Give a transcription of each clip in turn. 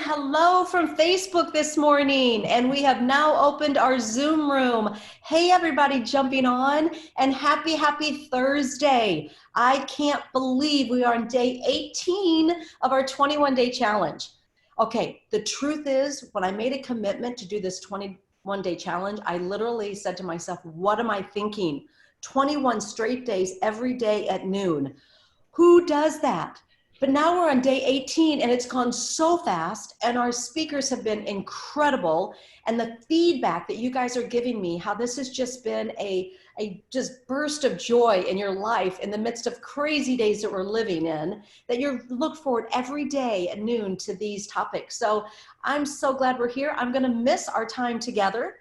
hello from Facebook this morning, and we have now opened our Zoom room. Hey, everybody jumping on, and happy Thursday. I can't believe we are on day 18 of our 21-day challenge. Okay, the truth is, when I made a commitment to do this 21-day challenge, I literally said to myself, what am I thinking? 21 straight days, every day at noon. Who does that? But now we're on day 18 and it's gone so fast, and our speakers have been incredible. And the feedback that you guys are giving me, how this has just been a just burst of joy in your life in the midst of crazy days that we're living in, that you look forward every day at noon to these topics. So I'm so glad we're here. I'm gonna miss our time together,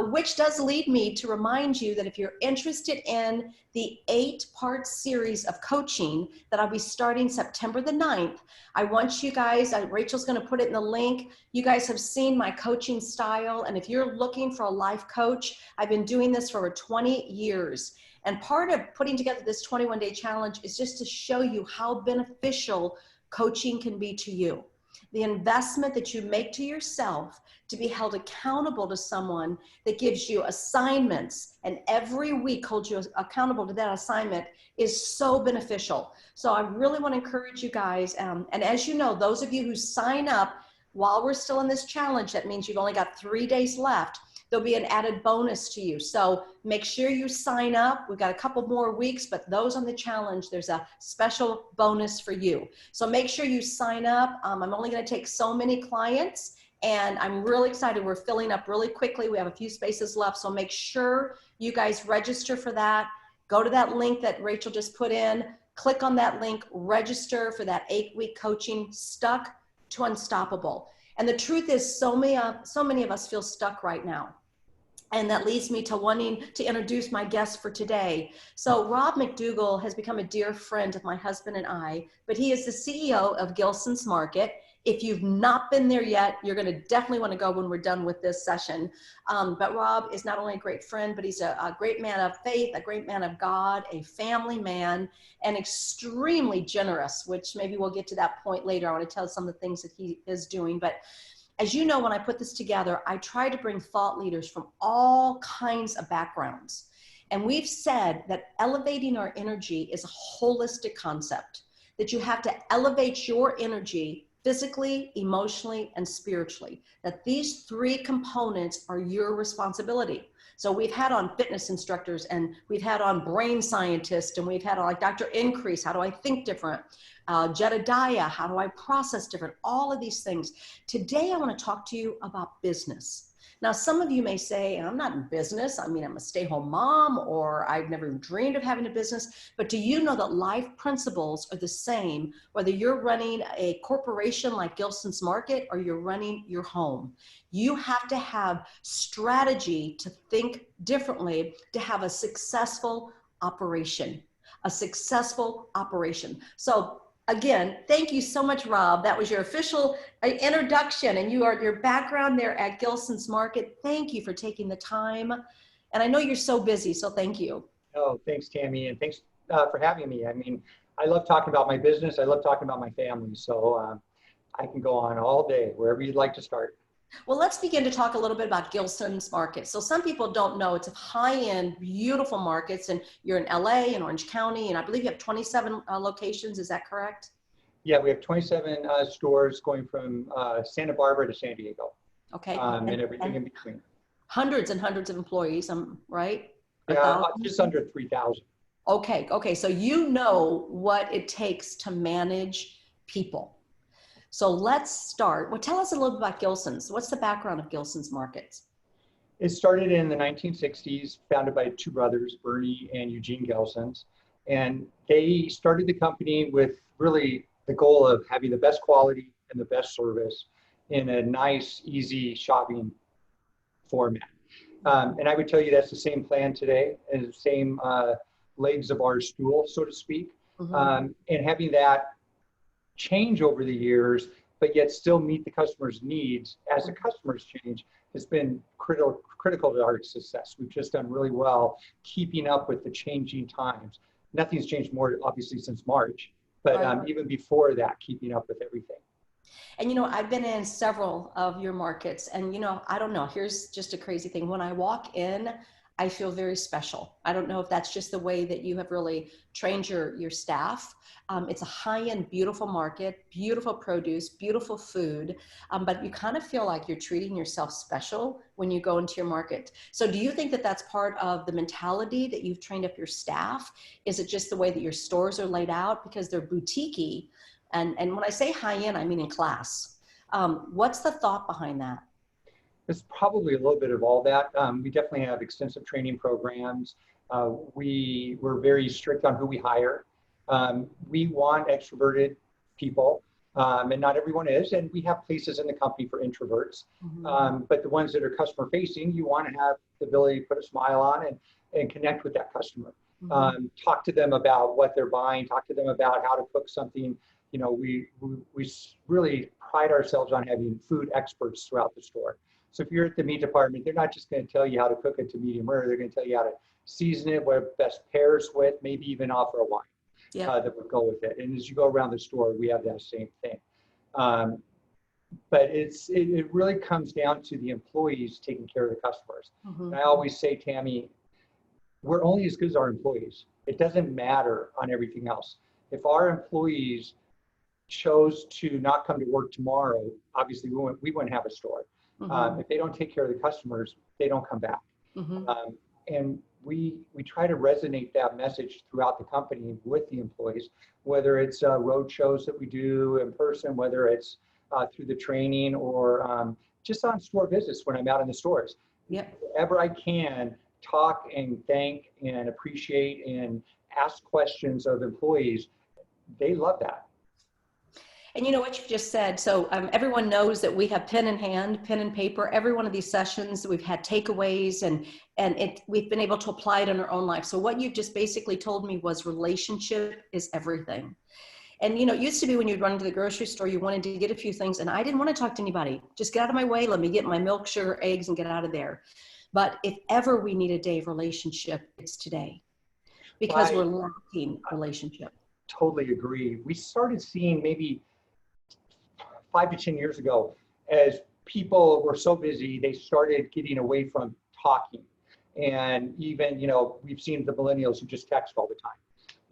which does lead me to remind you that if you're interested in the 8-part series of coaching that I'll be starting September the 9th, I want you guys, Rachel's gonna put it in the link. You guys have seen my coaching style, and if you're looking for a life coach, I've been doing this for over 20 years. And part of putting together this 21-day challenge is just to show you how beneficial coaching can be to you. The investment that you make to yourself to be held accountable to someone that gives you assignments and every week holds you accountable to that assignment is so beneficial. So I really want to encourage you guys. And as you know, those of you who sign up while we're still in this challenge, that means you've only got 3 days left. There'll be an added bonus to you. So make sure you sign up. We've got a couple more weeks, but those on the challenge, there's a special bonus for you. So make sure you sign up. I'm only going to take so many clients, and I'm really excited. We're filling up really quickly. We have a few spaces left. So make sure you guys register for that. Go to that link that Rachel just put in. Click on that link, register for that 8-week coaching, Stuck to Unstoppable. And the truth is, so many of us feel stuck right now. And that leads me to wanting to introduce my guest for today. So Rob McDougall has become a dear friend of my husband and I, but he is the CEO of Gilson's Market. If you've not been there yet, you're going to definitely want to go when we're done with this session. But Rob is not only a great friend, but he's a great man of faith, a great man of God, a family man, and extremely generous, which maybe we'll get to that point later. I want to tell some of the things that he is doing. But as you know, when I put this together, I try to bring thought leaders from all kinds of backgrounds. And we've said that elevating our energy is a holistic concept, that you have to elevate your energy physically, emotionally, and spiritually, that these 3 components are your responsibility. So we've had on fitness instructors, and we've had on brain scientists, and we've had on like Dr. Increase, how do I think different? Jedediah, how do I process different? All of these things. Today, I want to talk to you about business. Now, some of you may say, I'm not in business. I mean, I'm a stay-home mom, or I've never dreamed of having a business. But do you know that life principles are the same, whether you're running a corporation like Gilson's Market or you're running your home? You have to have strategy to think differently to have a successful operation, So again, thank you so much, Rob. That was your official introduction, and your background there at Gilson's Market. Thank you for taking the time. And I know you're so busy, so thank you. Oh, thanks, Tammy, and thanks for having me. I mean, I love talking about my business. I love talking about my family. So I can go on all day, wherever you'd like to start. Well, let's begin to talk a little bit about Gilson's Market. So some people don't know, it's a high-end, beautiful markets, and you're in LA and Orange County, and I believe you have 27 locations. Is that correct? Yeah, we have 27 stores going from Santa Barbara to San Diego. Okay. And everything in between. Hundreds and hundreds of employees, right? Yeah, just under 3,000. Okay. So you know what it takes to manage people. So let's start. Well, tell us a little bit about Gilson's. What's the background of Gilson's Markets? It started in the 1960s, founded by 2 brothers, Bernie and Eugene Gelsons. And they started the company with really the goal of having the best quality and the best service in a nice, easy shopping format. And I would tell you that's the same plan today, and the same legs of our stool, so to speak. Mm-hmm. And having that change over the years, but yet still meet the customer's needs as the customers change has been critical to our success. We've just done really well keeping up with the changing times. Nothing's changed more, obviously, since March, but even before that, keeping up with everything. And, I've been in several of your markets and, I don't know, here's just a crazy thing. When I walk in, I feel very special. I don't know if that's just the way that you have really trained your staff. It's a high-end, beautiful market, beautiful produce, beautiful food, but you kind of feel like you're treating yourself special when you go into your market. So do you think that that's part of the mentality that you've trained up your staff? Is it just the way that your stores are laid out because they're boutique-y? And when I say high-end, I mean in class. What's the thought behind that? It's probably a little bit of all that. We definitely have extensive training programs. We're very strict on who we hire. We want extroverted people, and not everyone is. And we have places in the company for introverts. But the ones that are customer facing, you want to have the ability to put a smile on and connect with that customer. Talk to them about what they're buying, talk to them about how to cook something. We really pride ourselves on having food experts throughout the store. So if you're at the meat department, they're not just going to tell you how to cook it to medium rare. They're going to tell you how to season it, what best pairs with, maybe even offer a wine that would go with it. And as you go around the store, we have that same thing. But it really comes down to the employees taking care of the customers. And I always say, Tammy, we're only as good as our employees. It doesn't matter on everything else. If our employees chose to not come to work tomorrow, obviously we wouldn't have a store. If they don't take care of the customers, they don't come back. And we try to resonate that message throughout the company with the employees, whether it's road shows that we do in person, whether it's through the training or just on store visits when I'm out in the stores. Wherever I can, talk and thank and appreciate and ask questions of employees. They love that. And you know what you just said. So everyone knows that we have pen in hand, pen and paper. Every one of these sessions, we've had takeaways and we've been able to apply it in our own life. So what you just basically told me was relationship is everything. And it used to be when you'd run to the grocery store, you wanted to get a few things and I didn't want to talk to anybody. Just get out of my way. Let me get my milk, sugar, eggs and get out of there. But if ever we need a day of relationship, it's today because we're lacking relationship. Totally agree. We started seeing maybe 5 to 10 years ago, as people were so busy, they started getting away from talking. And even, we've seen the millennials who just text all the time.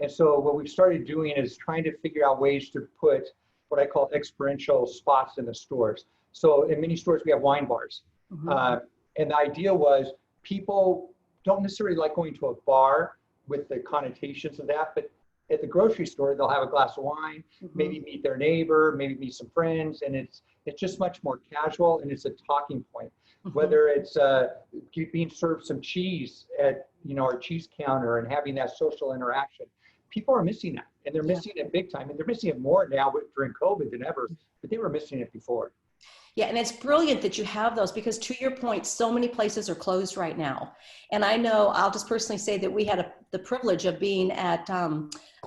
And so what we've started doing is trying to figure out ways to put what I call experiential spots in the stores. So in many stores, we have wine bars. And the idea was people don't necessarily like going to a bar with the connotations of that, but at the grocery store, they'll have a glass of wine, maybe meet their neighbor, maybe meet some friends, and it's just much more casual and it's a talking point. Whether it's being served some cheese at our cheese counter and having that social interaction, people are missing that, and they're missing it big time, and they're missing it more now during COVID than ever, but they were missing it before. Yeah, and it's brilliant that you have those because to your point, so many places are closed right now. And I know, I'll just personally say that we had the privilege of being at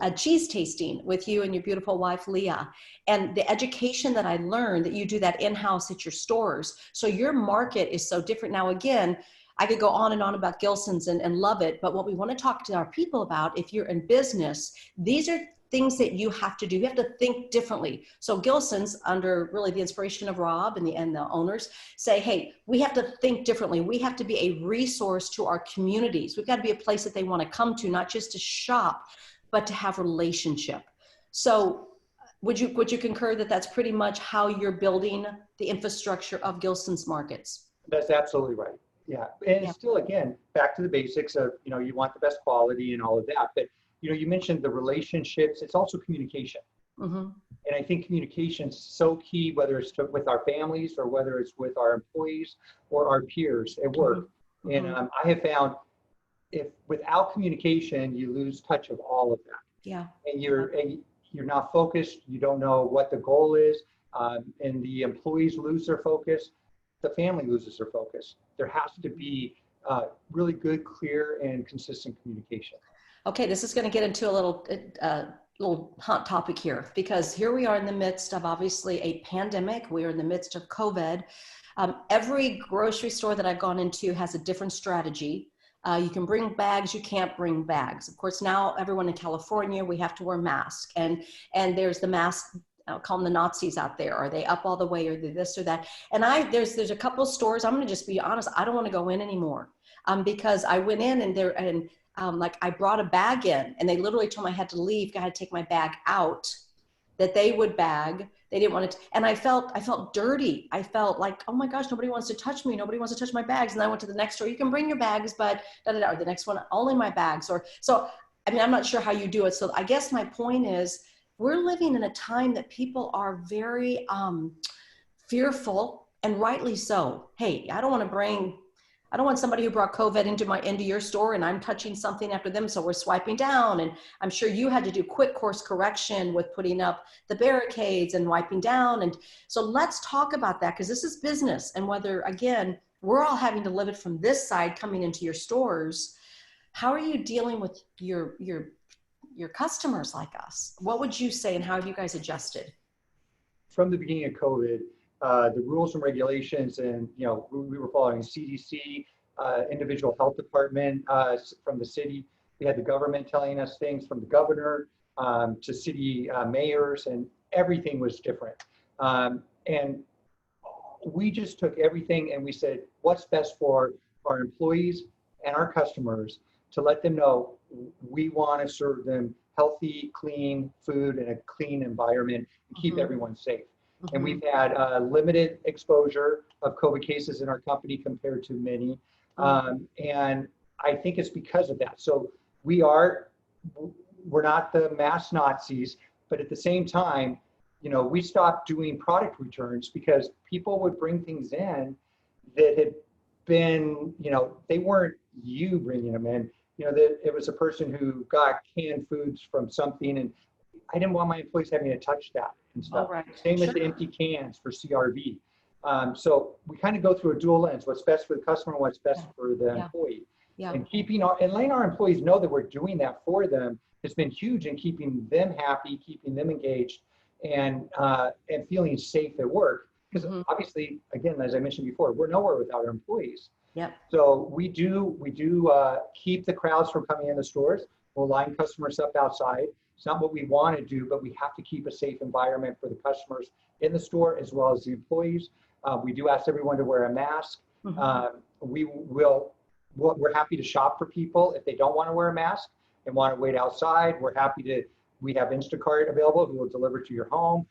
a cheese tasting with you and your beautiful wife, Leah. And the education that I learned that you do that in-house at your stores. So your market is so different. Now, again, I could go on and on about Gilson's and love it, but what we want to talk to our people about, if you're in business, these are things that you have to do. You have to think differently. So Gilson's, under really the inspiration of Rob and the owners, say, hey, we have to think differently. We have to be a resource to our communities. We've got to be a place that they want to come to, not just to shop, but to have relationship. So would you concur that that's pretty much how you're building the infrastructure of Gilson's markets? That's absolutely right. Yeah. And still, again, back to the basics of, you want the best quality and all of that. But you mentioned the relationships. It's also communication. And I think communication is so key, whether it's with our families or whether it's with our employees or our peers at work. And I have found if without communication, you lose touch of all of that. And you're not focused. You don't know what the goal is. And the employees lose their focus. The family loses their focus. There has to be really good, clear, and consistent communication. Okay, this is going to get into a little hot topic here, because here we are in the midst of obviously a pandemic. We are in the midst of COVID. Every grocery store that I've gone into has a different strategy. You can bring bags, you can't bring bags. Of course, now everyone in California, we have to wear masks, and there's the mask I'll call them the Nazis out there. Are they up all the way, or they this or that? And there's a couple of stores, I'm going to just be honest, I don't want to go in anymore, because I went in and like I brought a bag in and they literally told me I had to leave. I had to take my bag out, that they would bag. They didn't want to, and I felt dirty. I felt like, oh my gosh, nobody wants to touch me. Nobody wants to touch my bags. And I went to the next store. You can bring your bags, but or the next one, only my bags. Or so, I mean, I'm not sure how you do it. So I guess my point is, we're living in a time that people are very fearful, and rightly so. Hey, I don't want somebody who brought COVID into your store and I'm touching something after them. So we're swiping down, and I'm sure you had to do quick course correction with putting up the barricades and wiping down. And so let's talk about that, because this is business, and whether, again, we're all having to live it from this side coming into your stores. How are you dealing with your customers like us? What would you say, and how have you guys adjusted? From the beginning of COVID, the rules and regulations, and we were following CDC, individual health department from the city. We had the government telling us things, from the governor to city mayors, and everything was different. And we just took everything and we said, what's best for our employees and our customers, to let them know we want to serve them healthy, clean food in a clean environment and keep everyone safe. And we've had limited exposure of COVID cases in our company compared to many. And I think it's because of that. So we're not the mass Nazis, but at the same time, we stopped doing product returns because people would bring things in that had been, they weren't you bringing them in, that it was a person who got canned foods from something, and I didn't want my employees having to touch that and stuff. Right. Same with the empty cans for CRV. So we kind of go through a dual lens: what's best for the customer, what's best for the employee. And letting our employees know that we're doing that for them has been huge in keeping them happy, keeping them engaged, and feeling safe at work. Because obviously, again, as I mentioned before, we're nowhere without our employees. So we do keep the crowds from coming in the stores. We'll line customers up outside. It's not what we want to do, but we have to keep a safe environment for the customers in the store as well as the employees. We do ask everyone to wear a mask. We're happy to shop for people if they don't want to wear a mask and want to wait outside. We have Instacart available, who will deliver to your home.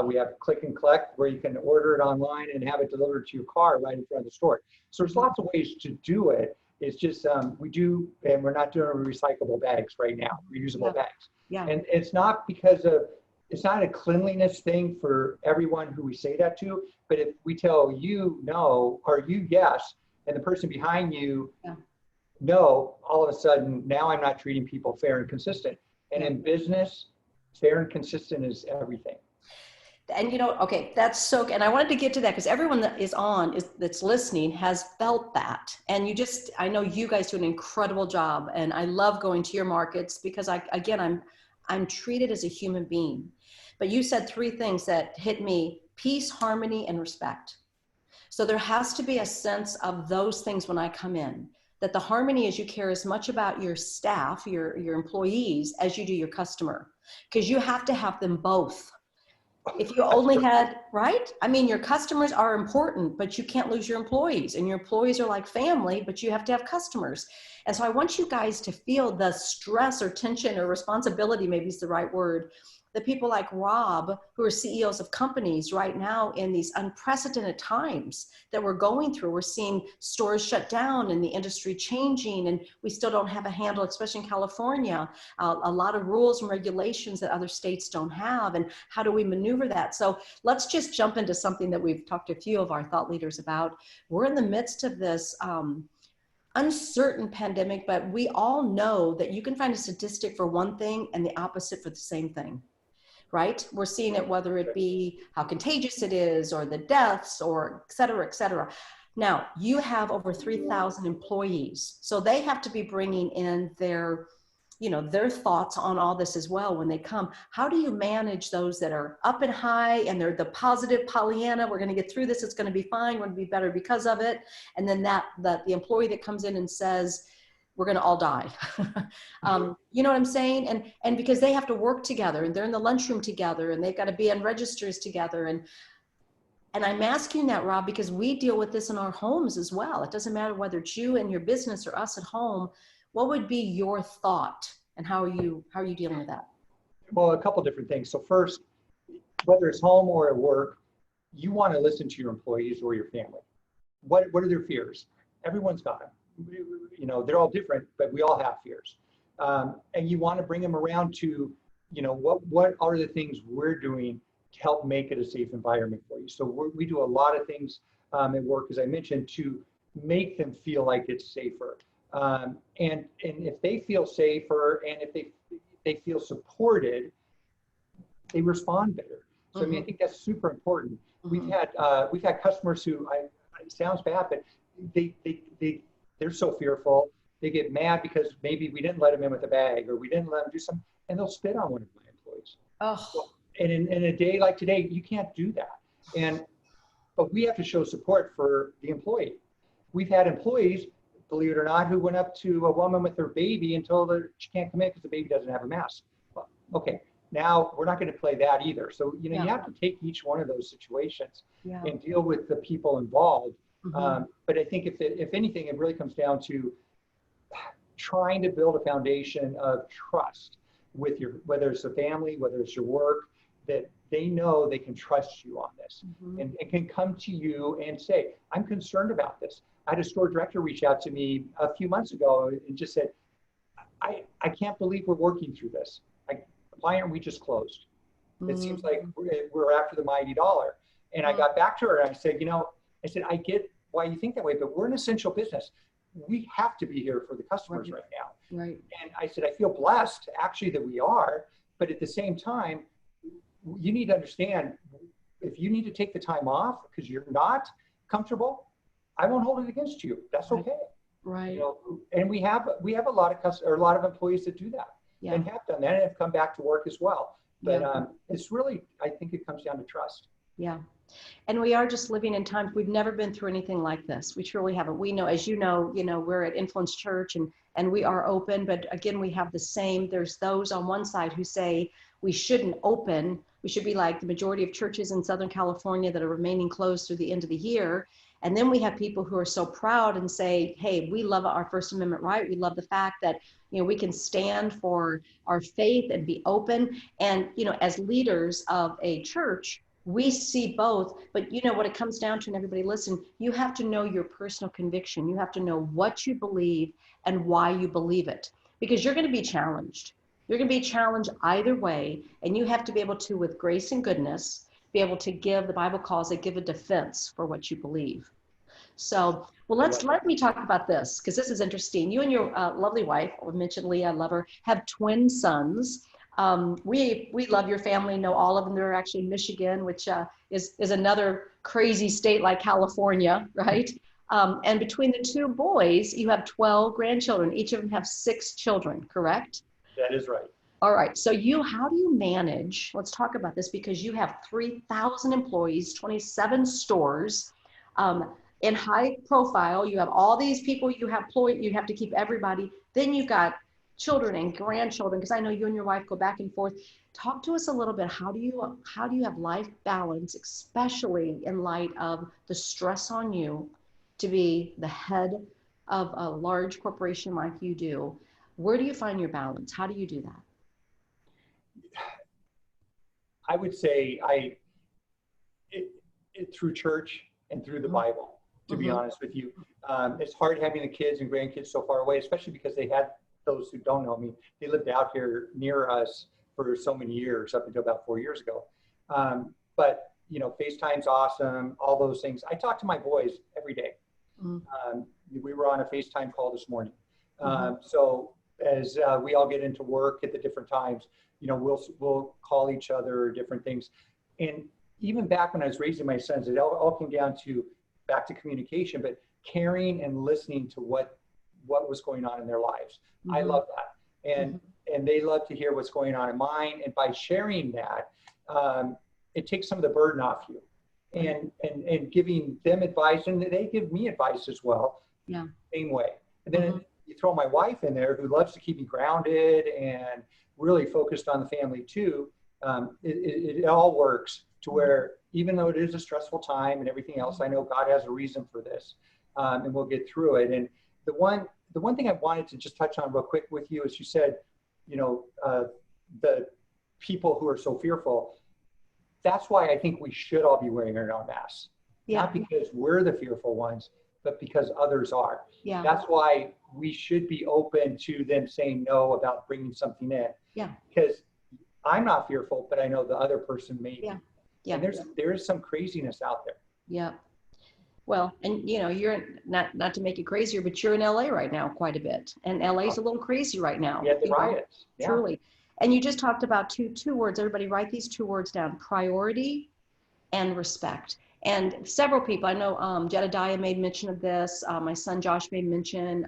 We have click and collect, where you can order it online and have it delivered to your car right in front of the store. So there's lots of ways to do it. It's just we're not doing recyclable bags right now, reusable bags. And it's not it's not a cleanliness thing for everyone who we say that to, but if we tell you no, or you yes, and the person behind you no, all of a sudden, now I'm not treating people fair and consistent. And in business, fair and consistent is everything. And okay, that's so, and I wanted to get to that because everyone that is that's listening has felt that. And I know you guys do an incredible job, and I love going to your markets because I'm treated as a human being. But you said three things that hit me: peace, harmony, and respect. So there has to be a sense of those things when I come in. That the harmony is you care as much about your staff, your employees, as you do your customer, because you have to have them both. If you only had, right? I mean, your customers are important, but you can't lose your employees, and your employees are like family, but you have to have customers. And so I want you guys to feel the stress or tension or responsibility, maybe is the right word, the people like Rob, who are CEOs of companies right now in these unprecedented times that we're going through. We're seeing stores shut down and the industry changing, and we still don't have a handle, especially in California, a lot of rules and regulations that other states don't have. And how do we maneuver that? So let's just jump into something that we've talked to a few of our thought leaders about. We're in the midst of this uncertain pandemic, but we all know that you can find a statistic for one thing and the opposite for the same thing. Right? We're seeing it, whether it be how contagious it is, or the deaths, or et cetera, et cetera. Now, you have over 3,000 employees. So they have to be bringing in their thoughts on all this as well when they come. How do you manage those that are up and high and they're the positive Pollyanna, we're going to get through this, it's going to be fine, we're going to be better because of it. And then the employee that comes in and says, we're going to all die. You know what I'm saying? And because they have to work together and they're in the lunchroom together and they've got to be on registers together. And I'm asking that, Rob, because we deal with this in our homes as well. It doesn't matter whether it's you and your business or us at home. What would be your thought, and how are you dealing with that? Well, a couple different things. So first, whether it's home or at work, you want to listen to your employees or your family. What are their fears? Everyone's got them. You know, they're all different, but we all have fears. And you want to bring them around to, you know, what are the things we're doing to help make it a safe environment for you. So we do a lot of things at work, as I mentioned, to make them feel like it's safer. And if they feel safer and if they feel supported, they respond better. So I mean, I think that's super important. We've had customers who, it sounds bad, but they're so fearful. They get mad because maybe we didn't let them in with a bag or we didn't let them do something, and they'll spit on one of my employees. Oh. And in a day like today, you can't do that. But we have to show support for the employee. We've had employees, believe it or not, who went up to a woman with her baby and told her she can't come in because the baby doesn't have a mask. Well, okay, now we're not going to play that either. So, you know, you have to take each one of those situations and deal with the people involved. But I think if anything, it really comes down to trying to build a foundation of trust with whether it's a family, whether it's your work, that they know they can trust you on this and can come to you and say, I'm concerned about this. I had a store director reach out to me a few months ago and just said, I can't believe we're working through this. Why aren't we just closed? It seems like we're after the mighty dollar. And I got back to her and I said, you know, I get why you think that way, but we're an essential business. We have to be here for the customers right now. Right. And I said, I feel blessed actually that we are, but at the same time, you need to understand, if you need to take the time off because you're not comfortable, I won't hold it against you. That's okay. Right. You know, and we have a lot of customers, or a lot of employees that do that and have done that and have come back to work as well. But it's really, I think it comes down to trust. Yeah. And we are just living in times, we've never been through anything like this. We truly haven't. We know, as you know, we're at Influence Church and we are open, but again, we have the same, there's those on one side who say we shouldn't open. We should be like the majority of churches in Southern California that are remaining closed through the end of the year. And then we have people who are so proud and say, hey, we love our First Amendment right. We love the fact that, we can stand for our faith and be open. And, as leaders of a church, we see both, but what it comes down to, and everybody listen, you have to know your personal conviction. You have to know what you believe and why you believe it, because you're going to be challenged. You're going to be challenged either way. And you have to be able to, with grace and goodness, be able to give, the Bible calls it, give a defense for what you believe. So, well, let me talk about this, because this is interesting. You and your lovely wife, I mentioned Leah, I love her, have twin sons. We love your family, know all of them. They're actually in Michigan, which is another crazy state like California, right? And between the two boys, you have 12 grandchildren. Each of them have 6 children, correct? That is right. All right. So how do you manage? Let's talk about this, because you have 3,000 employees, 27 stores, in high profile. You have all these people you have employed. You have to keep everybody. Then you've got children and grandchildren, because I know you and your wife go back and forth. Talk to us a little bit. How do you have life balance, especially in light of the stress on you to be the head of a large corporation like you do? Where do you find your balance? How do you do that? I would say through church and through the Bible, to be honest with you. It's hard having the kids and grandkids so far away, especially because they had, those who don't know me, they lived out here near us for so many years, up until about 4 years ago. But, FaceTime's awesome, all those things. I talk to my boys every day. We were on a FaceTime call this morning. So as we all get into work at the different times, we'll call each other, different things. And even back when I was raising my sons, it all came down to back to communication, but caring and listening to what was going on in their lives. I love that. And they love to hear what's going on in mine. And by sharing that, it takes some of the burden off you and giving them advice, and they give me advice as well. Yeah. Same way. And then you throw my wife in there who loves to keep me grounded and really focused on the family too. It all works to where even though it is a stressful time and everything else, I know God has a reason for this, and we'll get through it. And the one thing I wanted to just touch on real quick with you is you said, the people who are so fearful. That's why I think we should all be wearing our own masks. Yeah. Not because we're the fearful ones, but because others are. Yeah. That's why we should be open to them saying no about bringing something in. Yeah. Because I'm not fearful, but I know the other person may be. Yeah. Yeah. And there is some craziness out there. Yeah. Well, and you're not to make it crazier, but you're in LA right now quite a bit, and LA's a little crazy right now. Yeah, the riots. Yeah. Truly. And you just talked about two words. Everybody write these two words down: priority and respect. And several people, I know Jedediah made mention of this. My son Josh made mention,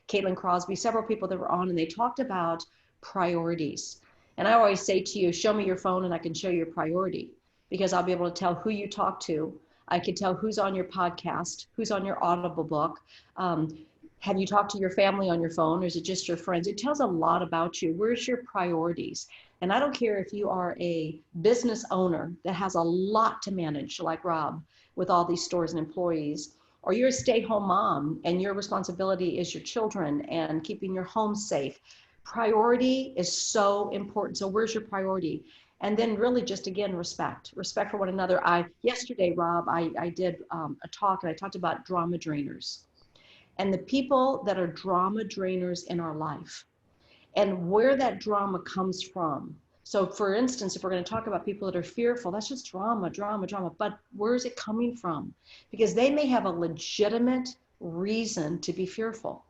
Caitlin Crosby, several people that were on, and they talked about priorities. And I always say to you, show me your phone and I can show you your priority, because I'll be able to tell who you talk to. I can tell who's on your podcast, who's on your Audible book. Have you talked to your family on your phone, or is it just your friends? It tells a lot about you. Where's your priorities? And I don't care if you are a business owner that has a lot to manage, like Rob, with all these stores and employees, or you're a stay-at-home mom and your responsibility is your children and keeping your home safe. Priority is so important. So where's your priority? And then really just, again, respect for one another. Yesterday, Rob, I did a talk, and I talked about drama drainers and the people that are drama drainers in our life and where that drama comes from. So for instance, if we're going to talk about people that are fearful, that's just drama. But where is it coming from? Because they may have a legitimate reason to be fearful.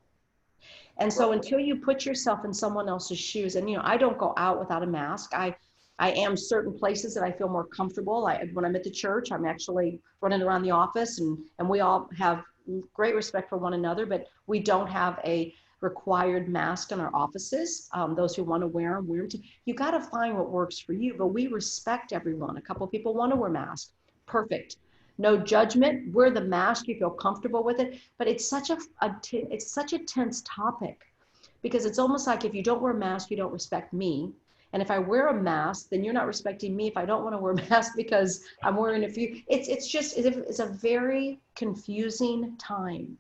And so until you put yourself in someone else's shoes, and I don't go out without a mask. I am certain places that I feel more comfortable. When I'm at the church, I'm actually running around the office, and we all have great respect for one another, but we don't have a required mask in our offices. Those who want to wear them, wear them. You got to find what works for you, but we respect everyone. A couple of people want to wear masks. Perfect. No judgment. Wear the mask. You feel comfortable with it. But it's such a tense topic, because it's almost like if you don't wear a mask, you don't respect me. And if I wear a mask, then you're not respecting me if I don't want to wear a mask because I'm wearing a few. It's a very confusing time.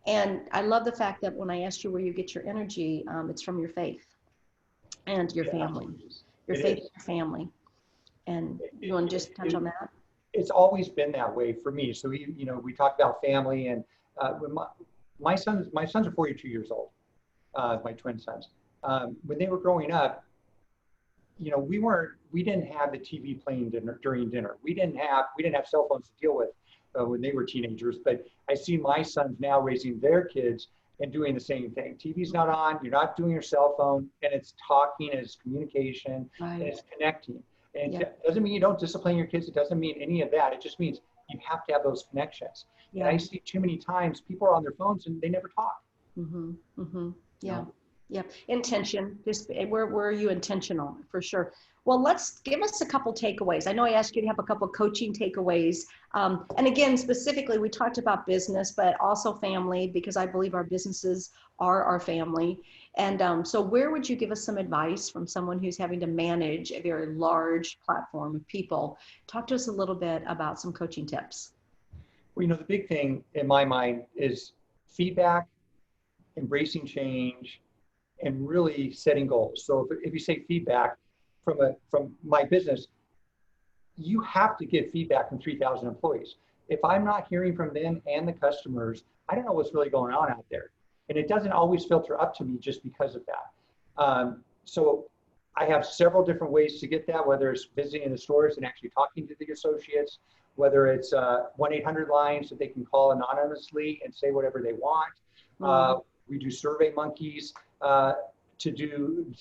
And I love the fact that when I asked you where you get your energy, it's from your faith and your family. Your faith and your family. And you want to just touch on that? It's always been that way for me. So we talk about family, and when my sons are 42 years old, my twin sons. When they were growing up, we didn't have the TV playing during dinner. We didn't have cell phones to deal with when they were teenagers. But I see my sons now raising their kids and doing the same thing. TV's not on. You're not doing your cell phone, and it's talking, and it's communication, and it's connecting. And it doesn't mean you don't discipline your kids. It doesn't mean any of that. It just means you have to have those connections. Yeah. And I see too many times people are on their phones and they never talk. Mm-hmm. Mm-hmm. Yeah. Yeah. Intention. Just where are you intentional? For sure. Well, let's give us a couple takeaways. I know I asked you to have a couple coaching takeaways. And again, specifically, we talked about business, but also family, because I believe our businesses are our family. And so where would you give us some advice from someone who's having to manage a very large platform of people? Talk to us a little bit about some coaching tips. Well, the big thing in my mind is feedback, embracing change, and really setting goals. So if you say feedback from my business, you have to get feedback from 3,000 employees. If I'm not hearing from them and the customers, I don't know what's really going on out there. And it doesn't always filter up to me just because of that. So I have several different ways to get that, whether it's visiting the stores and actually talking to the associates, whether it's 1-800 lines that they can call anonymously and say whatever they want. We do Survey Monkeys to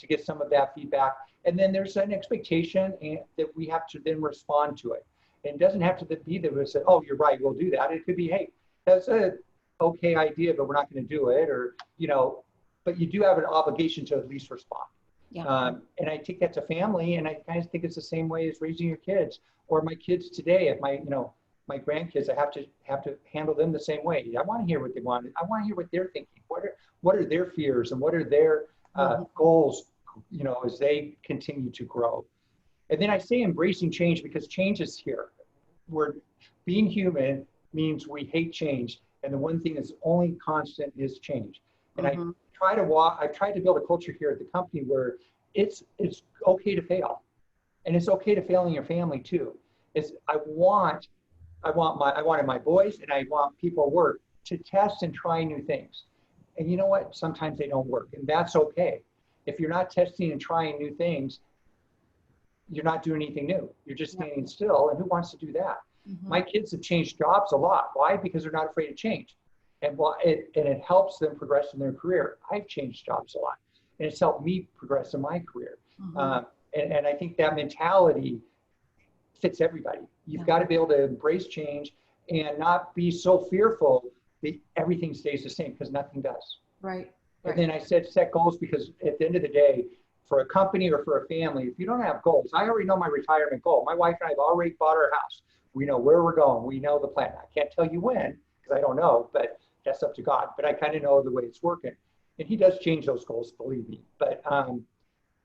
get some of that feedback. And then there's an expectation that we have to then respond to it. And it doesn't have to be that we say, oh, you're right, we'll do that. It could be, hey, that's a okay idea, but we're not going to do it. Or, but you do have an obligation to at least respond. Yeah. And I take that to family, and I kind of think it's the same way as raising your kids or my kids today. If my grandkids, I have to handle them the same way. I want to hear what they want. I want to hear what they're thinking. what are their fears and what are their goals, you know, as they continue to grow. And then I say embracing change because change is here. We're being human means we hate change. And the one thing that's only constant is change. And I tried to build a culture here at the company where it's okay to fail. And it's okay to fail in your family too. I wanted my boys and I want people at work to test and try new things. And you know what? Sometimes they don't work, and that's okay. If you're not testing and trying new things, you're not doing anything new. You're just standing still, and who wants to do that? My kids have changed jobs a lot. Why? Because they're not afraid of change. And it helps them progress in their career. I've changed jobs a lot, and it's helped me progress in my career. And I think that mentality fits everybody. You've got to be able to embrace change and not be so fearful that everything stays the same, because nothing does. Right. And then I said set goals, because at the end of the day, for a company or for a family, if you don't have goals, I already know my retirement goal. My wife and I have already bought our house. We know where we're going. We know the plan. I can't tell you when, because I don't know, but that's up to God. But I kind of know the way it's working. And he does change those goals, believe me. But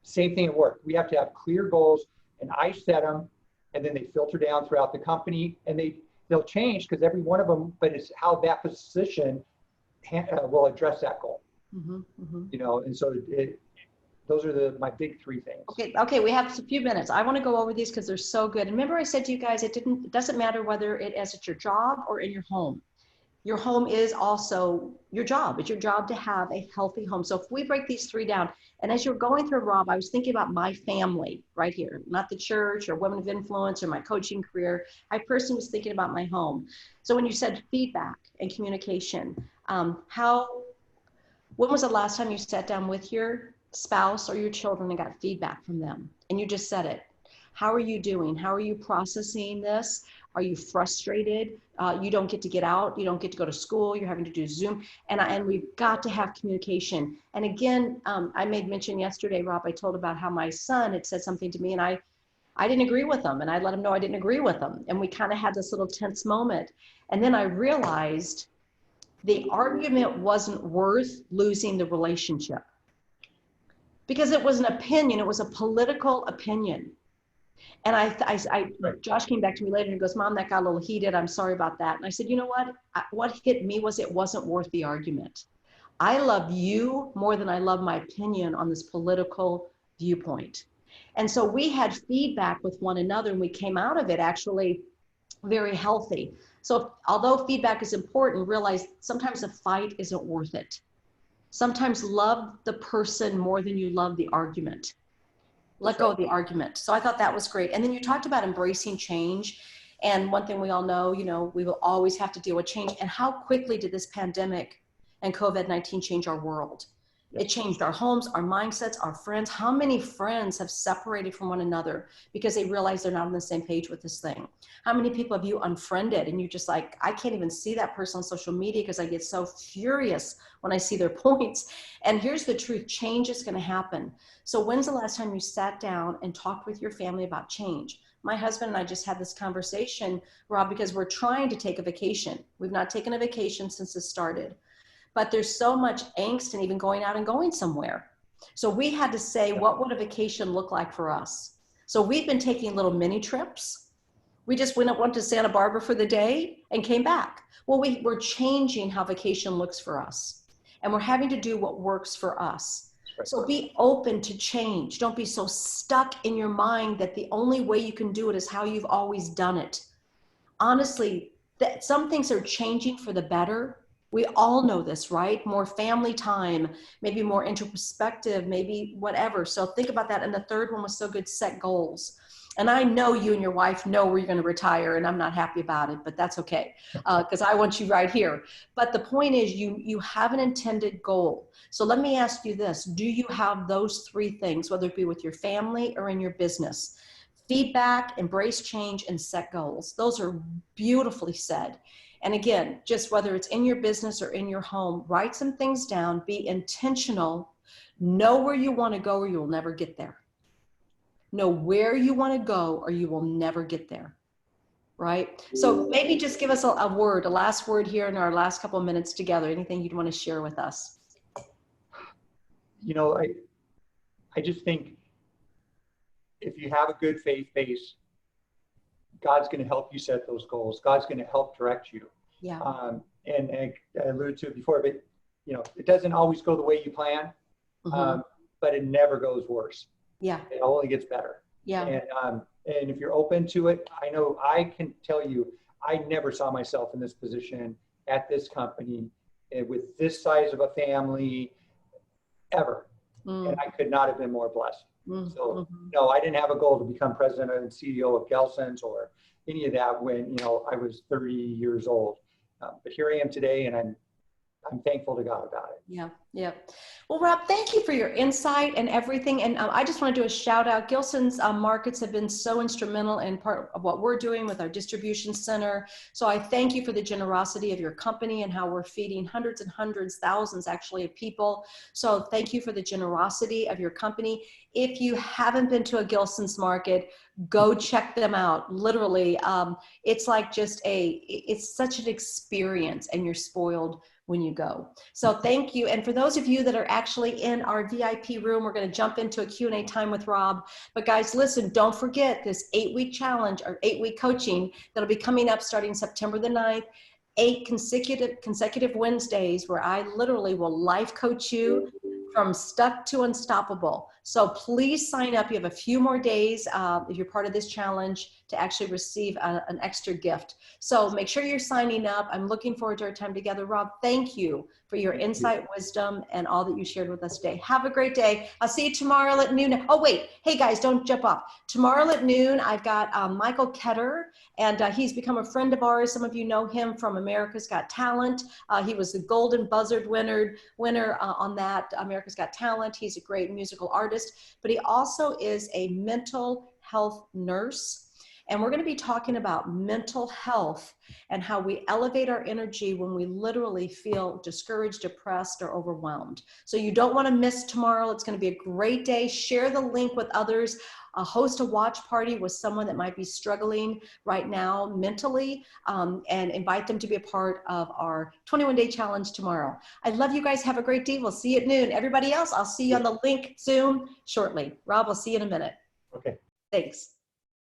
same thing at work. We have to have clear goals, and I set them, and then they filter down throughout the company, and they'll change because every one of them, but it's how that position will address that goal. You know, and so those are my big three things. Okay, we have a few minutes. I want to go over these because they're so good. And remember I said to you guys, it doesn't matter whether it is at your job or in your home. Your home is also your job. It's your job to have a healthy home. So if we break these three down, and as you're going through, Rob, I was thinking about my family right here, not the church or women of influence or my coaching career. I personally was thinking about my home. So when you said feedback and communication, when was the last time you sat down with your spouse or your children and got feedback from them? And you just said it. How are you doing? How are you processing this? Are you frustrated? You don't get out. You don't get to go to school. You're having to do Zoom. And we've got to have communication. And again, I made mention yesterday, Rob, I told about how my son had said something to me and I didn't agree with him. And I let him know I didn't agree with him. And we kind of had this little tense moment. And then I realized the argument wasn't worth losing the relationship, because it was an opinion. It was a political opinion. And Josh came back to me later and goes, Mom, that got a little heated. I'm sorry about that. And I said, you know what? What hit me was it wasn't worth the argument. I love you more than I love my opinion on this political viewpoint. And so we had feedback with one another, and we came out of it actually very healthy. So although feedback is important, realize sometimes a fight isn't worth it. Sometimes love the person more than you love the argument. Let go of the argument. So I thought that was great. And then you talked about embracing change. And one thing we all know, you know, we will always have to deal with change. And how quickly did this pandemic and COVID-19 change our world? It changed our homes, our mindsets, our friends. How many friends have separated from one another because they realize they're not on the same page with this thing? How many people have you unfriended and you're just like, I can't even see that person on social media because I get so furious when I see their points. And here's the truth, change is going to happen. So when's the last time you sat down and talked with your family about change? My husband and I just had this conversation, Rob, because we're trying to take a vacation. We've not taken a vacation since this started. But there's so much angst in even going out and going somewhere. So we had to say, what would a vacation look like for us? So we've been taking little mini trips. We just went to Santa Barbara for the day and came back. Well, we're changing how vacation looks for us. And we're having to do what works for us. Right. So be open to change. Don't be so stuck in your mind that the only way you can do it is how you've always done it. Honestly, some things are changing for the better. We all know this, right? More family time, maybe more introspective, maybe whatever. So think about that. And the third one was so good, set goals. And I know you and your wife know where you're going to retire, and I'm not happy about it, but that's okay, because I want you right here. But the point is you have an intended goal. So let me ask you this. Do you have those three things, whether it be with your family or in your business? Feedback, embrace change, and set goals. Those are beautifully said. And again, just whether it's in your business or in your home, write some things down, be intentional, know where you want to go or you'll never get there. Know where you want to go or you will never get there, right? So maybe just give us a last word here in our last couple of minutes together, anything you'd want to share with us. you know, I just think if you have a good faith base, God's going to help you set those goals. God's going to help direct you. Yeah. And I alluded to it before, but you know, it doesn't always go the way you plan, but it never goes worse. Yeah. It only gets better. Yeah. And if you're open to it, I know I can tell you, I never saw myself in this position at this company with this size of a family ever. And I could not have been more blessed. So no, I didn't have a goal to become president and CEO of Gelson's or any of that when, you know, I was 30 years old. But here I am today, and I'm thankful to God about it. Yeah. Yeah. Well, Rob, thank you for your insight and everything. And I just want to do a shout out. Gelson's markets have been so instrumental in part of what we're doing with our distribution center. So I thank you for the generosity of your company and how we're feeding hundreds and hundreds, thousands actually of people. So thank you for the generosity of your company. If you haven't been to a Gelson's market, go check them out. Literally, it's like it's such an experience, and you're spoiled when you go. So thank you. And for those of you that are actually in our VIP room, we're going to jump into a Q&A time with Rob. But guys, listen, don't forget this 8-week challenge or 8-week coaching that'll be coming up starting September the 9th. 8 consecutive Wednesdays where I literally will life coach you from stuck to unstoppable. So please sign up. You have a few more days if you're part of this challenge to actually receive an extra gift. So make sure you're signing up. I'm looking forward to our time together. Rob, thank you for your insight, wisdom, and all that you shared with us today. Have a great day. I'll see you tomorrow at noon. Oh, wait. Hey, guys, don't jump off. Tomorrow at noon, I've got Michael Ketter, and he's become a friend of ours. Some of you know him from America's Got Talent. He was the Golden Buzzard winner on that America's Got Talent. He's a great musical artist, but he also is a mental health nurse. And we're going to be talking about mental health and how we elevate our energy when we literally feel discouraged, depressed, or overwhelmed. So you don't want to miss tomorrow. It's going to be a great day. Share the link with others. Host a watch party with someone that might be struggling right now mentally, and invite them to be a part of our 21-day challenge tomorrow. I love you guys. Have a great day. We'll see you at noon. Everybody else, I'll see you on the link Zoom shortly. Rob, I'll see you in a minute. Okay. Thanks.